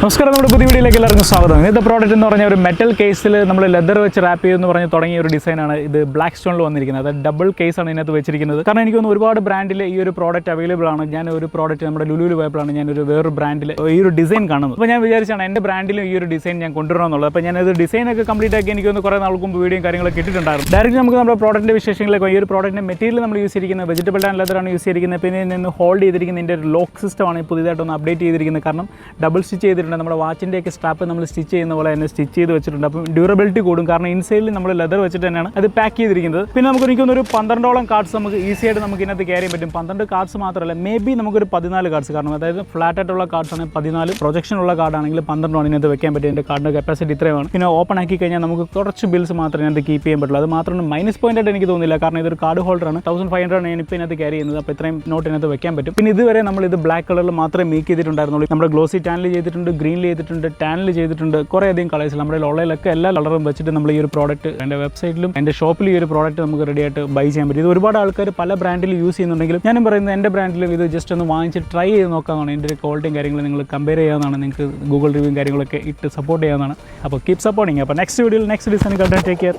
നമസ്കാരം, നമ്മുടെ പുതിയ വീഡിയോയിലേക്ക് എല്ലാവർക്കും സ്വാഗതം. ഇന്നത്തെ പ്രോഡക്റ്റ് എന്ന് പറഞ്ഞാൽ ഒരു മെറ്റൽ കേസിൽ നമ്മൾ ലെതർ വെച്ച് റാപ്പ് ചെയ്യുമെന്ന് പറഞ്ഞ് തുടങ്ങിയ ഒരു ഡിസൈനാണ് ഇത്. ബ്ലാക്ക് സ്റ്റോണിൽ വന്നിരിക്കുന്നത്. അത് ഡബിൾ കേസാണ് ഇതിനകത്ത് വെച്ചിരിക്കുന്നത്. കാരണം എനിക്ക് തോന്നുന്നു ഒരുപാട് ബ്രാൻഡിൽ ഈ ഒരു പ്രോഡക്റ്റ് അവൈലബിൾ ആണ്. ഞാൻ ഒരു പ്രോഡക്റ്റ് നമ്മുടെ ലുലുവിൽ പോയപ്പോഴാണ് ഞാനൊരു വേറൊരു ബ്രാൻഡിൽ ഈ ഒരു ഡിസൈൻ കാണുന്നത്. അപ്പോൾ ഞാൻ വിചാരിച്ചാണ് എൻ്റെ ബ്രാൻഡിലും ഈ ഒരു ഡിസൈൻ ഞാൻ കൊണ്ടുവരണമെന്നുള്ളത്. അപ്പോൾ ഞാനത് ഡിസൈനൊക്കെ കംപ്ലീറ്റ് ആക്കി എനിക്കൊന്ന് കുറേ നാൾക്ക് മുമ്പ് വീഡിയോയും കാര്യങ്ങളൊക്കെ ഇട്ടിട്ടുണ്ടായിരുന്നു. ഡയറക്റ്റ് നമുക്ക് നമ്മുടെ പ്രോഡക്റ്റിൻ്റെ വിശേഷങ്ങളിലേക്ക്. ഈ ഒരു പ്രോഡക്റ്റിൻ്റെ മെറ്റീരിയൽ നമ്മൾ യൂസ് ചെയ്തിരിക്കുന്നത് വെജിറ്റബിൾ ആൻഡ് ലെതറാണ് യൂസ് ചെയ്തിരിക്കുന്നത്. പിന്നെ നിന്ന് ഹോൾഡ് ചെയ്തിരിക്കുന്നതിൻ്റെ ഒരു ലോക്ക് സിസ്റ്റമാണ് പുതിയതായിട്ടൊന്ന് അപ്ഡേറ്റ് ചെയ്തിരിക്കുന്നത്. കാരണം ഡബിൾ സ്റ്റിച്ച് ചെയ്തിട്ടുണ്ട്. നമ്മുടെ വാച്ചിൻ്റെ സ്ട്രാപ്പ് നമ്മൾ സ്റ്റിച്ച് ചെയ്യുന്ന പോലെ തന്നെ സ്റ്റിച്ച് ചെയ്ത് വെച്ചിട്ടുണ്ട്. അപ്പം ഡ്യൂറബിലിറ്റി കൂടും. കാരണം ഇൻസൈഡിൽ നമ്മൾ ലെതർ വെച്ചിട്ട് തന്നെയാണ് അത് പാക്ക് ചെയ്തിരിക്കുന്നത്. പിന്നെ നമുക്ക് എനിക്കൊന്നൊരു 12ഓളം കാർഡ്സ് നമുക്ക് ഈസി ആയിട്ട് നമുക്ക് ഇതിനകത്ത് ക്യാരി ചെയ്യാൻ പറ്റും. 12 കാർഡ്സ് മാത്രമല്ല, മേ ബി നമുക്കൊരു 14 കാർഡ്സ്. കാരണം അതായത് ഫ്ലാറ്റ് ആയിട്ടുള്ള കാർഡ്സ് ആണെങ്കിൽ 14, പ്രൊജക്ഷൻ ഉള്ള കാർഡാണെങ്കിൽ 12 ഇതിനകത്ത് വെക്കാൻ പറ്റും. എൻ്റെ കാർഡിൻ്റെ കപ്പാസിറ്റി ഇത്രയാണ്. പിന്നെ ഓപ്പൺ ആക്കി കഴിഞ്ഞാൽ നമുക്ക് കുറച്ച് ബിൽസ് മാത്രമേ ഇതിനകത്ത് കീപ്പ് ചെയ്യാൻ പറ്റുള്ളൂ. അത് മാത്രം മൈനസ് പോയിന്റ് ആയിട്ട് എനിക്ക് തോന്നുന്നില്ല. കാരണം ഇതൊരു കാർഡ് ഹോൾഡറാണ്. 1500 ഞാൻ ഇപ്പോൾ ഇതിനകത്ത് ക്യാരി ചെയ്യുന്നത്. അപ്പോൾ ഇത്രയും നോട്ട് ഇതിനകത്ത് വെക്കാൻ പറ്റും. പിന്നെ ഇതുവരെ നമ്മൾ ഇത് ബ്ലാക്ക് കളറിൽ മാത്രമേ മേക്ക് ചെയ്തിട്ടുണ്ടായിരുന്നുള്ളൂ. നമ്മുടെ ഗ്ലോസി ടാനിൽ ചെയ്തിട്ടുണ്ട്, ഗ്രീനിൽ ചെയ്തിട്ടുണ്ട്, ടാനിൽ ചെയ്തിട്ടുണ്ട്, കുറേ അധികം കളേഴ്സിൽ. നമ്മുടെ ഓൺലൈനിലൊക്കെ എല്ലാ കളറും വെച്ചിട്ട് നമ്മൾ ഈ ഒരു പ്രോഡക്റ്റ് എൻ്റെ വെബ്സൈറ്റിലും എൻ്റെ ഷോപ്പിലും ഈ ഒരു പ്രോഡക്റ്റ് നമുക്ക് റെഡി ആയിട്ട് ബൈ ചെയ്യാൻ പറ്റും. ഇത് ഒരുപാട് ആൾക്കാർ പല ബ്രാൻഡിൽ യൂസ് ചെയ്യുന്നുണ്ടെങ്കിലും ഞാനും പറയുന്നത് എൻ്റെ ബ്രാൻഡിലും ഇത് ജസ്റ്റ് ഒന്ന് വാങ്ങിച്ച് ട്രൈ ചെയ്ത് നോക്കാവുന്നതാണ്. എൻ്റെ ഒരു ക്വാളിറ്റിയും കാര്യങ്ങളും നിങ്ങൾ കമ്പയർ ചെയ്യാവുന്നതാണ്. നിങ്ങൾക്ക് ഗൂഗിൾ റിവ്യൂവും കാര്യങ്ങളൊക്കെ ഇട്ട് സപ്പോർട്ട് ചെയ്യാവുന്നതാണ്. അപ്പോൾ കീപ് സപ്പോർട്ടിങ്. അപ്പോൾ നെക്സ്റ്റ് വീഡിയോയിൽ നെക്സ്റ്റ് ഡിസൈൻ കണ്ടിട്ട് ടേക്ക് കെയർ.